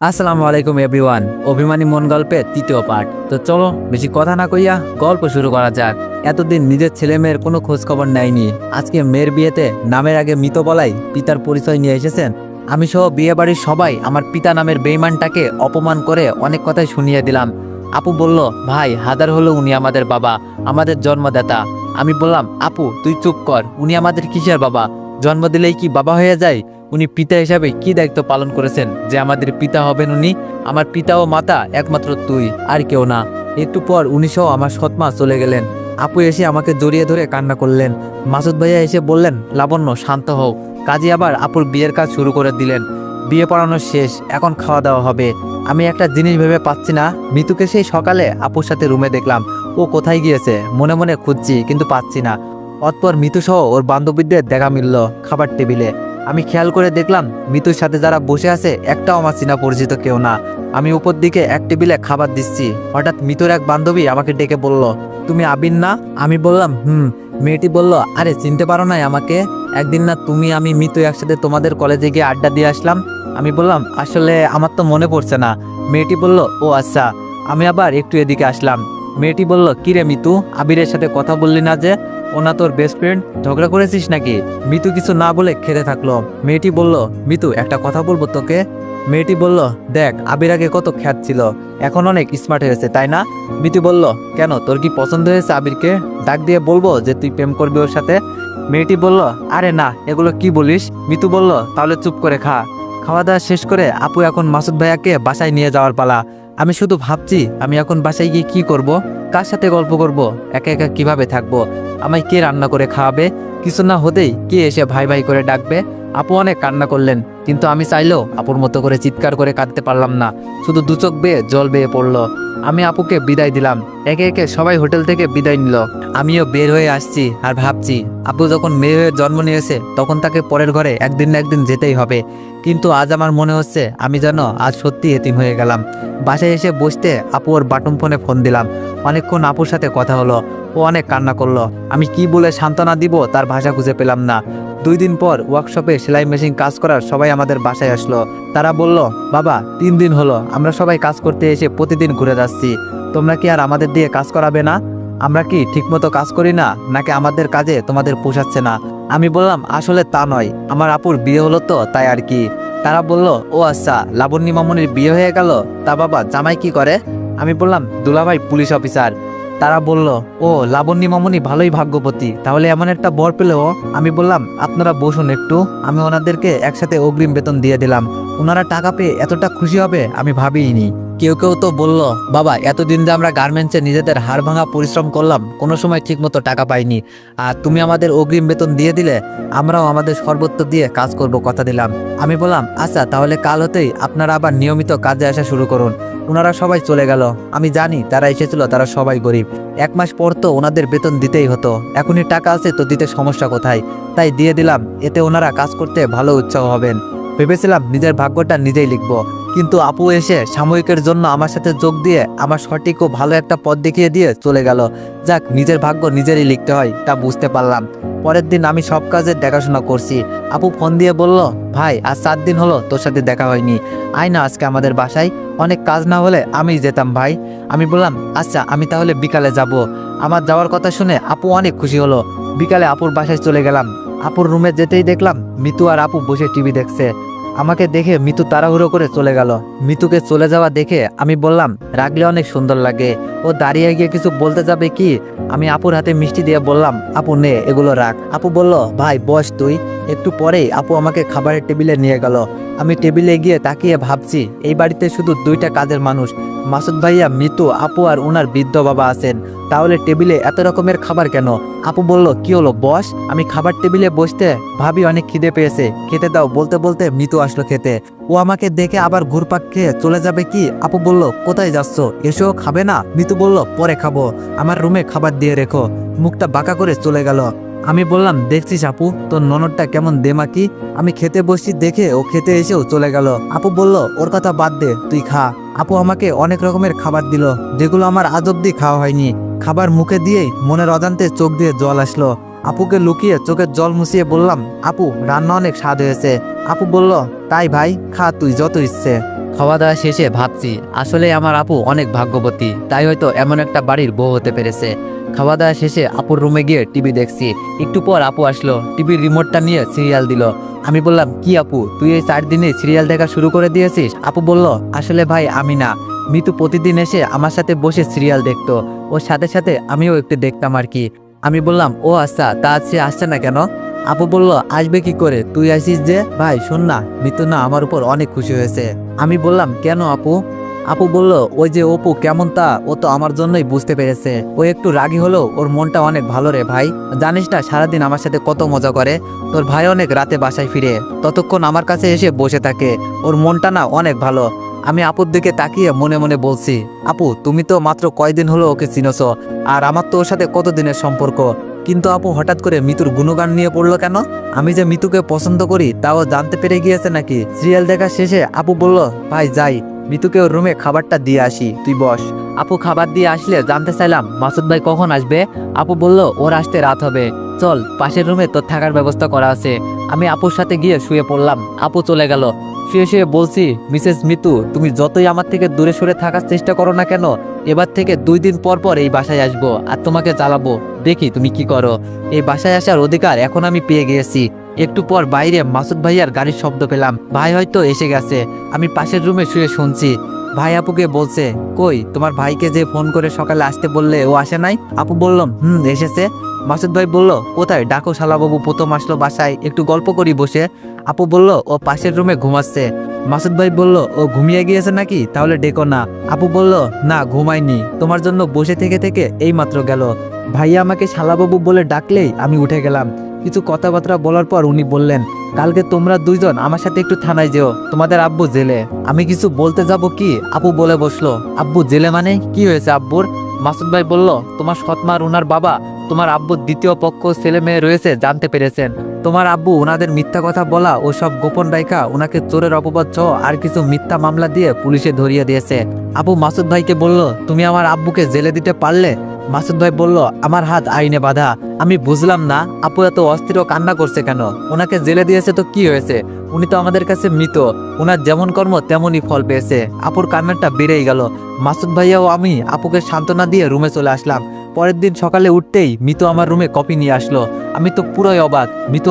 আসসালামু আলাইকুম এভরিওয়ান। অভিমানী মন গল্পের তৃতীয় পার্ট। তো চলো বেশি কথা না কইয়া গল্প শুরু করা যাক। এতদিন নিজের ছেলে মেয়ের কোনো খোঁজ খবর নেয়নি, আজকে মেয়ের বিয়েতে নামের আগে মৃত বলাই পিতার পরিচয় নিয়ে এসেছেন। আমি সহ বিয়ে বাড়ির সবাই আমার পিতা নামের বেঈমানটাকে অপমান করে অনেক কথাই শুনিয়ে দিলাম। আপু বলল, ভাই হাজার হলো উনি আমাদের বাবা, আমাদের জন্মদাতা। আমি বললাম, আপু তুই চুপ কর, উনি আমাদের কিসের বাবা? জন্ম দিলেই কি বাবা হয়ে যায়? উনি পিতা হিসাবে কি দায়িত্ব পালন করেছেন যে আমাদের পিতা হবেন উনি? আমার পিতা ও মাতা একমাত্র তুই, আর কেউ না। একটু পর উনি সহ আমার সৎমা চলে গেলেন। আপু এসে আমাকে জড়িয়ে ধরে কান্না করলেন। মাসুদ ভাইয়া এসে বললেন, লাবণ্য শান্ত হও। কাজী আবার আপুর বিয়ের কাজ শুরু করে দিলেন। বিয়ে পড়ানো শেষ, এখন খাওয়া দাওয়া হবে। আমি একটা জিনিস ভেবে পাচ্ছি না, মিতুকে সেই সকালে আপুর সাথে রুমে দেখলাম, ও কোথায় গিয়েছে? মনে মনে খুঁজছি কিন্তু পাচ্ছি না। অতপর মিতু সহ ওর বান্ধবীদের দেখা মিলল খাবার টেবিলে। আমি খেয়াল করে দেখলাম মিতুর সাথে যারা বসে আছে একটাও আমার চেনা পরিচিত কেউ না। আমি উপর দিকে এক টেবিলে খাবার দিচ্ছি, হঠাৎ মিতুর এক বান্ধবী আমাকে ডেকে বলল, তুমি আবির না? আমি বললাম, হুম। মেয়েটি বলল, আরে চিনতে পারো নাই আমাকে? একদিন না তুমি আমি মিতু একসাথে তোমাদের কলেজে গিয়ে আড্ডা দিয়ে আসলাম। আমি বললাম, আসলে আমার তো মনে পড়ছে না। মেয়েটি বলল, ও আচ্ছা। আমি আবার একটু এদিকে আসলাম। মেয়েটি বলল, কিরে মিতু, আবিরের সাথে কথা বললি না যে? ওনা তোর বেস্ট ফ্রেন্ড, ঝগড়া করেছিস নাকি? মিতু কিছু না বলে খেতে থাকলো। মেয়েটি বলল, মিতু একটা কথা বলবো তোকে। মেয়েটি বলল, দেখ আবির আগে কত খ্যাত ছিল, এখন অনেক স্মার্ট হয়েছে তাই না? মিতু বলল, কেন, তোর কি পছন্দ হয়েছে আবিরকে? ডাক দিয়ে বলবো যে তুই প্রেম করবি ওর সাথে? মেয়েটি বলল, আরে না, এগুলো কি বলিস? মিতু বলল, তাহলে চুপ করে খা। খাওয়া দাওয়া শেষ করে আপু এখন মাসুদ ভাইয়াকে বাসায় নিয়ে যাওয়ার পালা। আমি শুধু ভাবছি আমি এখন বাসায় গিয়ে কি করব, কার সাথে গল্প করব, একা একা কিভাবে থাকবো? আমায় কে রান্না করে খাওয়াবে? কিছু না হতেই কে এসে ভাই ভাই করে ডাকবে? আপু অনেক কান্না করলেন, কিন্তু আমি চাইলেও আপুর মতো করে চিৎকার করে কাঁদতে পারলাম না। শুধু দু চোখ বেয়ে জল বেয়ে পড়লো। আমি আপুকে বিদায় দিলাম। একে একে সবাই হোটেল থেকে বিদায় নিল। আমিও বের হয়ে আসছি আর ভাবছি, আপু যখন মেয়ে হয়ে জন্ম নিয়েছে তখন তাকে পরের ঘরে একদিন না একদিন যেতেই হবে। কিন্তু আজ আমার মনে হচ্ছে আমি যেন আজ সত্যি এতিম হয়ে গেলাম। বাসায় এসে বসতে আপু ওর বাটন ফোনে ফোন দিলাম। অনেকক্ষণ আপুর সাথে কথা হলো। ও অনেক কান্না করলো। আমি কি বলে সান্ত্বনা দিব তার ভাষা খুঁজে পেলাম না। 2 দিন পর ওয়ার্কশপে সেলাই মেশিন কাজ করার সবাই আমাদের বাসায় আসলো। তারা বলল, বাবা 3 দিন হলো আমরা সবাই কাজ করতে এসে প্রতিদিন ঘুরে যাচ্ছি, তোমরা কি আর আমাদের দিয়ে কাজ করাবে না? আমরা কি ঠিকমতো কাজ করি না, নাকি আমাদের কাজে তোমাদের পোষাচ্ছে না? আমি বললাম, আসলে তা নয়, আমার আপুর বিয়ে হলো তো তাই আর কি। তারা বলল, ও আচ্ছা, লাবণ্য মামুনির বিয়ে হয়ে গেল, তা বাবা জামাই কি করে? আমি বললাম, দুলাভাই পুলিশ অফিসার। তারা বলল, ও লাবণ্য মামুনি ভালোই ভাগ্যবতী, তাহলে এমন একটা বর পেল। আমি বললাম, আপনারা বসুন একটু। আমি ওনাদেরকে একসাথে অগ্রিম বেতন দিয়ে দিলাম। ওনারা টাকা পেয়ে এতটা খুশি হবে আমি ভাবিনি। কেউ কেউ তো বলল, বাবা এতদিন যে আমরা গার্মেন্টসে নিজেদের হাড় ভাঙা পরিশ্রম করলাম, কোনো সময় ঠিকমতো টাকা পাইনি, আর তুমি আমাদের অগ্রিম বেতন দিয়ে দিলে আমরাও আমাদের সর্বোচ্চ দিয়ে কাজ করব, কথা দিলাম। আমি বললাম, আচ্ছা তাহলে কাল হতেই আপনারা আবার নিয়মিত কাজে আসা শুরু করুন। ওনারা সবাই চলে গেল। আমি জানি তারা এসেছিল, তারা সবাই গরিব। 1 মাস পর তো ওনাদের বেতন দিতেই হতো, এখনই টাকা আছে তো দিতে সমস্যা কোথায়? তাই দিয়ে দিলাম, এতে ওনারা কাজ করতে ভালো উৎসাহ হবেন। ভেবেছিলাম নিজের ভাগ্যটা নিজেই লিখব, কিন্তু আপু এসে সাময়িকের জন্য আমার সাথে যোগ দিয়ে আমার সঠিক ও ভালো একটা পথ দেখিয়ে দিয়ে চলে গেল। যাক, নিজের ভাগ্য নিজেরই লিখতে হয় তা বুঝতে পারলাম। পরের দিন আমি সব কাজের দেখাশোনা করছি। আপু ফোন দিয়ে বলল, ভাই আজ 7 দিন হলো তোর সাথে দেখা হয়নি, আয় না আজকে আমাদের বাসায়, অনেক কাজ না হলে আমি যেতাম ভাই। আমি বললাম, আচ্ছা আমি তাহলে বিকালে যাব। আমার যাওয়ার কথা শুনে আপু অনেক খুশি হলো। বিকালে আপুর বাসায় চলে গেলাম। আপুর রুমে যেতেই দেখলাম মিতু আর আপু বসে টিভি দেখছে। আমাকে দেখে মিতু তাড়াহুড়ো করে চলে গেল। মিতুকে চলে যাওয়া দেখে আমি বললাম, রাগলে অনেক সুন্দর লাগে। ও দাঁড়িয়ে গিয়ে কিছু বলতে যাবে কি, আমি আপুর হাতে মিষ্টি দিয়ে বললাম, আপু নে এগুলো রাখ। আপু বলল, ভাই বস তুই। একটু পরেই আপু আমাকে খাবারের টেবিলে নিয়ে গেল। আমি টেবিলে গিয়ে তাকিয়ে ভাবছি, এই বাড়িতে শুধু 2টা কাজের মানুষ, মাসুদ ভাইয়া, মিতু, আপু আর ওনার বৃদ্ধ বাবা আছেন। তাহলে টেবিলে এত রকমের খাবার কেন? আপু বলল, কি হলো বস? আমি খাবার টেবিলে বসতে ভাবি অনেক খিদে পেয়েছে, খেতে দাও বলতে বলতে মিতু আসলো খেতে। ও আমাকে দেখে আবার ঘুরপাক খেয়ে চলে যাবে কি? আপু বলল, কোথায় যাচ্ছ, এসেও খাবে না? মিতু বলল, পরে খাবো, আমার রুমে খাবার দিয়ে রেখো। মুখটা বাঁকা করে চলে গেল। আমি বললাম, দেখছিস আপু তোর ননদটা কেমন দেমাকি? আমি খেতে বসছি দেখে ও খেতে এসেও চলে গেল। আপু বলল, ওর কথা বাদ দে, তুই খা। আপু আমাকে অনেক রকমের খাবার দিল, যেগুলো আমার আজ অব্দি খাওয়া হয়নি। খাবার মুখে দিয়েই মনের অজান্তে চোখ দিয়ে জল আসলো। আপুকে লুকিয়ে চোখের জল মুছিয়ে বললাম, আপু রান্না অনেক স্বাদ হয়েছে। আপু বলল, তাই ভাই, খা তুই যত ইচ্ছে। খাওয়া দাওয়া শেষে ভাবছি আসলে আমার আপু অনেক ভাগ্যবতী, তাই হয়তো এমন একটা বাড়ির বউ হতে পেরেছে। খাওয়া দাওয়া শেষে আপুর রুমে গিয়ে টিভি দেখছি। একটু পর আপু আসলো, টিভির রিমোটটা নিয়ে সিরিয়াল দিল। আমি বললাম, কি আপু, তুই এই 4 দিনে সিরিয়াল দেখা শুরু করে দিয়েছিস? আপু বলল, আসলে ভাই আমি না, মিতু প্রতিদিন এসে আমার সাথে বসে সিরিয়াল দেখতো, ওর সাথে সাথে আমিও একটু দেখতাম আর কি। আমি বললাম, ও আচ্ছা, তা আজকে আসছে না কেন? আপু বলল, আসবে কি করে, তুই আসিস যে। ভাই শোন না, মিতু না আমার উপর অনেক খুশি হয়েছে। আমি বললাম, কেন আপু? আপু বলল, ওই যে অপু কেমন তা ও তো আমার জন্যই বুঝতে পেরেছে। ও একটু রাগী হলেও ওর মনটা অনেক ভালো রে ভাই। জানিস না সারাদিন আমার সাথে কত মজা করে। তোর ভাই অনেক রাতে বাসায় ফিরে ততক্ষণ আমার কাছে এসে বসে থাকে। ওর মনটা না অনেক ভালো। আমি আপুর দিকে তাকিয়ে মনে মনে বলছি, আপু তুমি তো মাত্র কয়দিন হলো ওকে চিনছো, আর আমার তো ওর সাথে কতদিনের সম্পর্ক। কিন্তু আপু হঠাৎ করে মিতুর গুণগান নিয়ে পড়লো কেন? আমি যে মিতুকে পছন্দ করি তাও জানতে পেরে গিয়েছে নাকি? সিরিয়াল দেখা শেষে আপু বলল, ভাই যাই, মিতুকে ওর রুমে খাবারটা দিয়ে আসি, তুই বস। আপু খাবার দিয়ে আসলে জানতে চাইলাম, মাসুদ ভাই কখন আসবে? আপু বলল, ওর আসতে রাত হবে, চল পাশের রুমে তোর থাকার ব্যবস্থা করা আছে। আমি আপুর সাথে গিয়ে শুয়ে পড়লাম। আপু চলে গেল। শুয়ে শুয়ে বলছি, মিসেস মিতু, তুমি যতই আমার থেকে দূরে সরে থাকার চেষ্টা করো না কেন, এবার থেকে 2 দিন পর পর এই বাসায় আসবো আর তোমাকে জ্বালাবো, দেখি তুমি কি করো। এই বাসায় আসার অধিকার এখন আমি পেয়ে গিয়েছি। একটু পর বাইরে মাসুদ ভাইয়ার গাড়ির শব্দ পেলাম। ভাই হয়তো এসে গেছে। আমি পাশের রুমে শুয়ে শুনছি। ভাই আপুকে বলছে, কই তোমার ভাইকে যে ফোন করে সকালে আসতে বললে ও আসে নাই? আপু বললাম, এসেছে। মাসুদ ভাই বলল, কোথায়, ডাকো শালাবাবু প্রথম আসলো বাসায়, একটু গল্প করি বসে। আপু বলল, ও পাশের রুমে ঘুমাচ্ছে। মাসুদ ভাই বলল, ও ঘুমিয়ে গিয়েছে নাকি, তাহলে ডেকো না। আপু বলল, না ঘুমায়নি, তোমার জন্য বসে থেকে থেকে এই মাত্র গেল। ভাইয়া আমাকে শালাবাবু বলে ডাকলেই আমি উঠে গেলাম। কিছু কথাবার্তা বলার পর উনি বললেন, কালকে তোমরা 2 জন আমার সাথে একটু থানায় যেও, তোমাদের আব্বু জেলে। আমি কিছু বলতে যাব কি, আপু বলে বসলো, আব্বু জেলে মানে কি হয়েছে আব্বুর? মাসুদ ভাই বলল, তোমার সৎমার ওনার বাবা, তোমার আব্বুর দ্বিতীয় পক্ষ ছেলে মেয়ে রয়েছে জানতে পেরেছেন। তোমার আব্বু ওনাদের মিথ্যা কথা বলা ও সব গোপন রাইখা ওনাকে চোরের অপবাদ সহ আর কিছু মিথ্যা মামলা দিয়ে পুলিশে ধরিয়ে দিয়েছে। আপু মাসুদ ভাইকে বলল, তুমি আমার আব্বুকে জেলে দিতে পারলে? মাসুদ ভাই বলল, আমার হাত আইনে বাঁধা। আমি বুঝলাম না আপু এত অস্থির ও কান্না করছে কেন। ওনাকে জেলে দিয়েছে তো কি হয়েছে, উনি তো আমাদের কাছে মৃত, ওনার যেমন কর্ম তেমনই ফল পেয়েছে। আপুর কান্নাটা বেড়েই গেল। মাসুদ ভাইয়া ও আমি আপুকে সান্ত্বনা দিয়ে রুমে চলে আসলাম। পরের দিন সকালে উঠতেই মিতু আমার রুমে কফি নিয়ে আসলো। আমি তো পুরোই অবাক, মিতু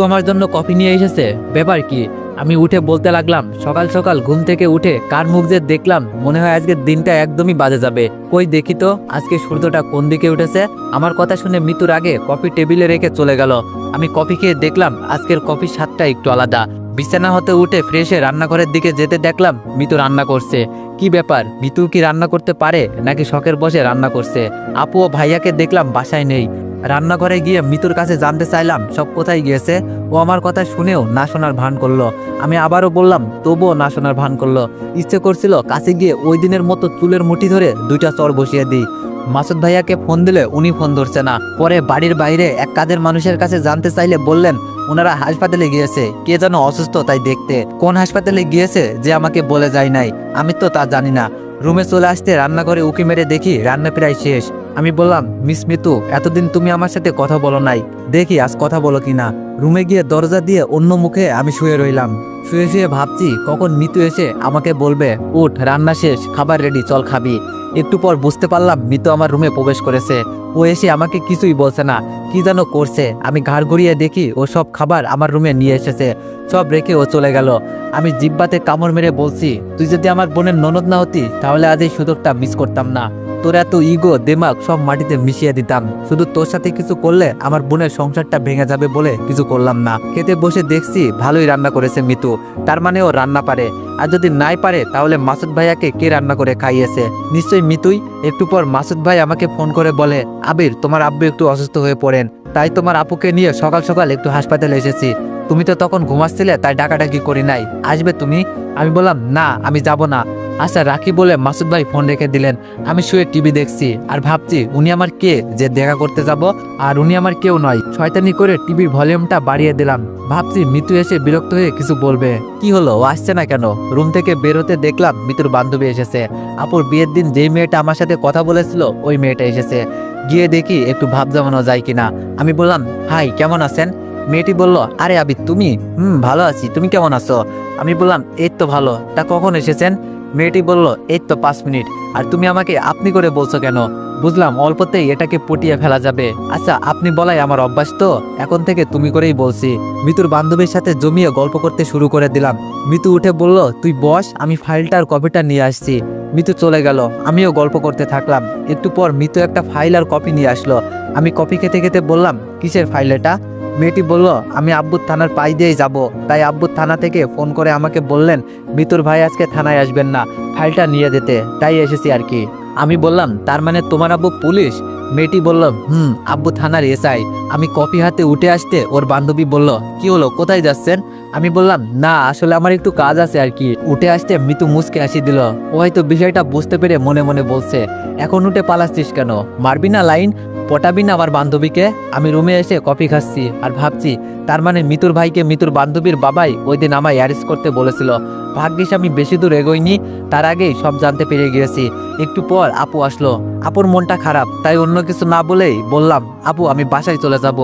আমার জন্য কফি নিয়ে এসেছে, ব্যাপার কি? আমি উঠে বলতে লাগলাম, সকাল সকাল ঘুম থেকে উঠে কার মুখ যে দেখলাম, মনে হয় আজকের দিনটা একদমই বাজে যাবে। কই দেখি তো আজকে সূর্যটা কোন দিকে উঠেছে। আমার কথা শুনে মিতুর আগে কফি টেবিলে রেখে চলে গেল। আমি কফি খেয়ে দেখলাম আজকের কফির স্বাদটা একটু আলাদা। বিছানা হতে উঠে ফ্রেশে রান্নাঘরের দিকে যেতে দেখলাম মিতু রান্না করছে। কি ব্যাপার, মিতু কি রান্না করতে পারে নাকি শখের বসে রান্না করছে? আপু ও ভাইয়াকে দেখলাম বাসায় নেই। রান্নাঘরে গিয়ে মিতুর কাছে জানতে চাইলাম সব কোথায় গিয়েছে। ও আমার কথা শুনেও না শোনার ভান করলো। আমি আবারও বললাম, তবুও না শোনার ভান করলো। ইচ্ছে করছিল কাছে গিয়ে ওই দিনের মতো চুলের মুঠি ধরে 2টা চর বসিয়ে দিই। মাসুদ ভাইয়াকে ফোন দিলে উনি ফোন ধরছে না। পরে বাড়ির বাইরে এক কাজের মানুষের কাছে জানতে চাইলে বললেন, ওনারা হাসপাতালে গিয়েছে, কে যেন অসুস্থ তাই দেখতে। কোন হাসপাতালে গিয়েছে যে আমাকে বলে যায় নাই, আমি তো তা জানি না। রুমে চলে আসতে রান্নাঘরে উকি মেরে দেখি রান্না প্রায় শেষ। আমি বললাম, মিস মিতু, এতদিন তুমি আমার সাথে কথা বলো নাই, দেখি আজ কথা বলো কিনা। রুমে গিয়ে দরজা দিয়ে অন্য মুখে আমি শুয়ে রইলাম। শুয়ে শুয়ে ভাবছি কখন মিতু এসে আমাকে বলবে, উঠ রান্না শেষ, খাবার রেডি, চল খাবি। একটু পর বুঝতে পারলাম মিতু আমার রুমে প্রবেশ করেছে। ও এসে আমাকে কিছুই বলছে না, কি যেন করছে। আমি ঘাড় ঘুরিয়ে দেখি ও সব খাবার আমার রুমে নিয়ে এসেছে। সব রেখে ও চলে গেল। আমি জিব্বাতে কামড় মেরে বলছি, তুই যদি আমার বোনের ননদ না হতি তাহলে আজ এই সুযোগটা মিস করতাম না। তোর এত ইগো দেমাগ সব মাটিতে মিশিয়ে দিতাম। শুধু তোর সাথে কিছু করলে আমার বোনের সংসারটা ভেঙে যাবে বলে কিছু করলাম না। খেতে বসে দেখছি ভালোই রান্না করেছে মিতু, তার মানে ও রান্না পারে। আর যদি নাই পারে তাহলে মাসুদ ভাইয়াকে কে রান্না করে খাইয়েছে? নিশ্চয়ই মিতুই। একটু পর মাসুদ ভাই আমাকে ফোন করে বলে, আবির তোমার আব্বু একটু অসুস্থ হয়ে পড়েন, তাই তোমার আপুকে নিয়ে সকাল সকাল একটু হাসপাতালে এসেছি। তুমি তো তখন ঘুমাচ্ছিলে তাই ডাকাডাকি করি নাই, আসবে তুমি? আমি বললাম, না আমি যাব না। আচ্ছা রাখি বলে মাসুদ ভাই ফোন রেখে দিলেন। আমি শুয়ে টিভি দেখছি আর ভাবছি উনি আমার কে যে দেখা করতে যাব, আর উনি আমার কেউ নয়। শয়তানি করে টিভির ভলিউমটা বাড়িয়ে দিলাম। ভাবছি মিতু এসে বিরক্ত হয়ে কিছু বলবে। কি হলো, ও আসছে না কেন? রুম থেকে বেরোতে দেখলাম মিতুর বান্ধবী এসেছে। আপুর বিয়ের দিন যেই মেয়েটা আমার সাথে কথা বলেছিল ওই মেয়েটা এসেছে। গিয়ে দেখি একটু ভাব জমানো যায় কিনা। আমি বললাম, হাই কেমন আছেন? মেয়েটি বলল, আরে আবির তুমি? ভালো আছি, তুমি কেমন আছো? আমি বললাম এই তো ভালো, তা কখন এসেছেন? মেয়েটি বলল এই তো 5 মিনিট। আর তুমি আমাকে আপনি করে বলছো কেন? বুঝলাম অল্পতেই এটাকে পটিয়ে ফেলা যাবে। আচ্ছা আপনি বলাই আমার অভ্যাস, তো এখন থেকে তুমি করেই বলছি। মিতুর বান্ধবীর সাথে জমিয়ে গল্প করতে শুরু করে দিলাম। মিতু উঠে বলল তুই বস, আমি ফাইলটার কপিটা নিয়ে আসছি। মিতু চলে গেল, আমিও গল্প করতে থাকলাম। একটু পর মিতু একটা ফাইল আর কপি নিয়ে আসলো। আমি কপি খেতে খেতে বললাম কিসের ফাইল এটা? মেয়েটি বলল আমি আব্বুর থানার পাশ দিয়েই যাব, তাই আব্বুর থানা থেকে ফোন করে আমাকে বললেন মিতুর ভাই আজকে থানায় আসবেন না, ফাইলটা নিয়ে যেতে, তাই এসেছি আর কি। আমি বললাম তার মানে তোমার আব্বু পুলিশ? মেয়েটি বলল আব্বু থানার এসআই। আমি কপি হাতে উঠে আসতে ওর বান্ধবী বলল কি হলো, কোথায় যাচ্ছেন? আমি বললাম না আসলে আমার একটু কাজ আছে আর কি। উঠে আসতে মিতু মুচকে হাসি দিল। ও হয়তো বিষয়টা বুঝতে পেরে মনে মনে বলছে এখন উঠে পালাচ্ছিস কেন, মারবি না লাইন, পটাবি না আমার বান্ধবীকে? আমি রুমে এসে কফি খাচ্ছি আর ভাবছি তার মানে মিতুর ভাইকে মিতুর বান্ধবীর বাবাই ওই দিন আমায় অ্যারেস্ট করতে বলেছিল। ভাগ্যিস আমি বেশি দূর এগোইনি, তার আগেই সব জানতে পেরে গিয়েছি। একটু পর আপু আসলো। আপুর মনটা খারাপ, তাই অন্য কিছু না বলেই বললাম আপু আমি বাসায় চলে যাব।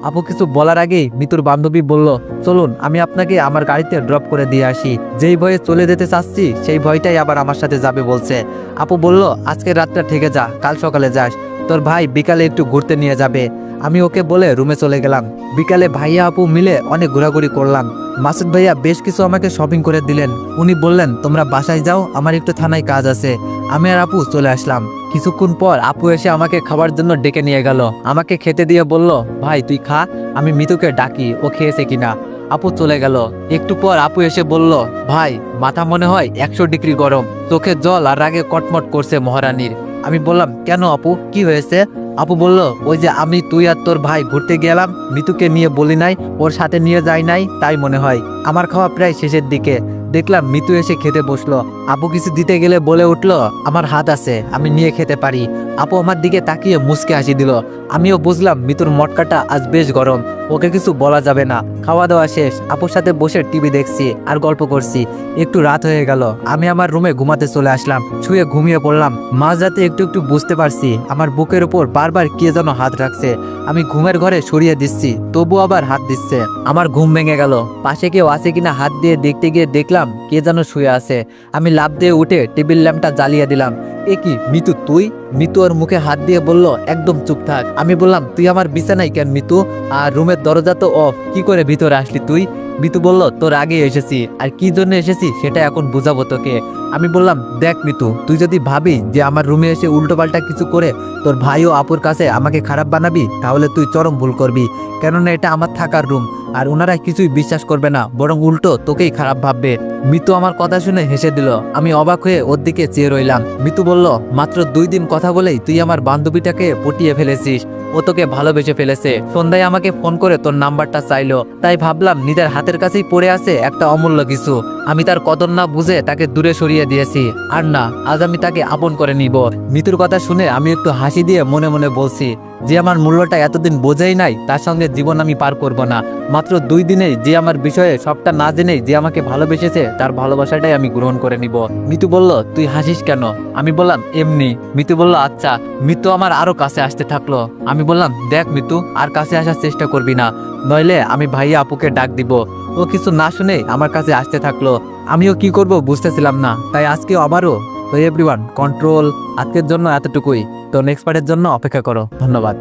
আপু কিছু বলার আগেই মিতুর বান্ধবী বলল চলুন আমি আপনাকে আমার গাড়িতে ড্রপ করে দিয়ে আসি। যেই ভয়ে চলে যেতে চাচ্ছি সেই ভয়টাই আবার আমার সাথে যাবে বলছে। আপু বলল আজকে রাতটা থেকে যা, কাল সকালে যাস, তোর ভাই বিকালে একটু ঘুরতে নিয়ে যাবে। আমি ওকে বলে রুমে চলে গেলাম। বিকালে ভাইয়া আপু মিলে অনেক ঘোরাঘুরি করলাম। মাসুদ ভাইয়া বেশ কিছু আমাকে শপিং করে দিলেন। উনি বললেন তোমরা বাসায় যাও, আমার একটু থানায় কাজ আছে। আমি আর আপু চলে আসলাম। কিছুক্ষণ পর আপু এসে আমাকে খাবার জন্য ডেকে নিয়ে গেল। আমাকে খেতে দিয়ে বলল ভাই তুই খা, আমি মিতুকে ডাকি ও খেয়েছে কিনা। আপু চলে গেল। একটু পর আপু এসে বলল ভাই মাথা মনে হয় 100 ডিগ্রি গরম, চোখে জল আর রাগে কটমট করছে মহারানীর। আমি বললাম কেন আপু, কি হয়েছে? আপু বলল ওই যে আমি তুই আর তোর ভাই ঘুরতে গেলাম, মিতুকে নিয়ে বলি নাই, ওর সাথে নিয়ে যাই নাই, তাই মনে হয়। আমার খাওয়া প্রায় শেষের দিকে, দেখলাম মিতু এসে খেতে বসলো। আপু কিছু দিতে গেলে বলে উঠলো আমার হাত আছে, আমি নিয়ে খেতে পারি। আপু আমার দিকে তাকিয়ে মুচকে হাসি দিল। আমিও বুঝলাম মিতুর মটকাটা আজ বেশ গরম, ওকে কিছু বলা যাবে না। খাওয়া দাওয়া শেষ, আপুর সাথে বসে টিভি দেখছি আর গল্প করছি। একটু রাত হয়ে গেল, আমি আমার রুমে ঘুমাতে চলে আসলাম। শুয়ে ঘুমিয়ে পড়লাম। মাঝরাতে একটু একটু বুঝতে পারছি আমার বুকের উপর বারবার কে যেন হাত রাখছে। আমি ঘুমের ঘরে সরিয়ে দিচ্ছি, তবু আবার হাত দিচ্ছে। আমার ঘুম ভেঙে গেল। পাশে কেউ আছে কিনা হাত দিয়ে দেখতে গিয়ে দেখলাম কে যেন শুয়ে আছে। আমি লাফ দিয়ে উঠে টেবিল ল্যাম্পটা জ্বালিয়ে দিলাম। এ কি মিতু তুই? মিতু ওর মুখে হাত দিয়ে বলল একদম চুপ থাক। আমি বললাম তুই আমার বিছানায় কেন মিতু, আর রুমের দরজা তো অফ, কি করে ভিতরে আসলি তুই? মিতু বলল তোর আগে এসেছি, আর কি জন্য এসেছি সেটা এখন বুঝাবো তোকে। আমি বললাম দেখ মিতু, তুই যদি ভাবি যে আমার রুমে এসে উল্টোপাল্টা কিছু করে তোর ভাই ও আপুর কাছে আমাকে খারাপ বানাবি, তাহলে তুই চরম ভুল করবি। কেননা এটা আমার থাকার রুম, আর ওনারা কিছুই বিশ্বাস করবে না, বরং উল্টো তোকেই খারাপ ভাববে। মিতু আমার কথা শুনে হেসে দিল। আমি অবাক হয়ে ওর দিকে চেয়ে রইলাম। মিতু বলল মাত্র 2 দিন কথা বলেই তুই আমার বান্ধবীটাকে পটিয়ে ফেলেছিস, ও তোকে ভালোবেসে ফেলেছে। সন্ধ্যায় আমাকে ফোন করে তোর নাম্বারটা চাইলো, তাই ভাবলাম নিজের হাতের কাছেই পড়ে আছে একটা অমূল্য কিছু, আমি তার কদর না বুঝে তাকে দূরে সরিয়ে দিয়েছি। আর না, আজ আমি তাকে আপন করে নিব। মিতুর কথা শুনে আমি একটু হাসি দিয়ে মনে মনে বলছি যে আমার মূল্যটা এতদিন বোঝাই নাই, তার সঙ্গে জীবন আমি পার করব না। মাত্র 2 দিনেই যে আমার বিষয়ে সবটা না জেনেই যে আমাকে ভালোবেসেছে, তার ভালোবাসাটাই আমি গ্রহণ করে নিব। মিতু বলল তুই হাসিস কেন? আমি বললাম এমনি। মিতু বলল আচ্ছা। মিতু আমার আরো কাছে আসতে থাকলো। আমি বললাম দেখ মিতু, আর কাছে আসার চেষ্টা করবি না, নইলে আমি ভাইয়া আপুকে ডাক দিব। ও কিছু না শুনে আমার কাছে আসতে থাকলো। আমিও কি করব বুঝতেছিলাম না, তাই আজকে আবারও। তো এভরিওয়ান কন্ট্রোল, আজকের জন্য এতটুকুই। তো নেক্সট পার্টের জন্য অপেক্ষা করো। ধন্যবাদ।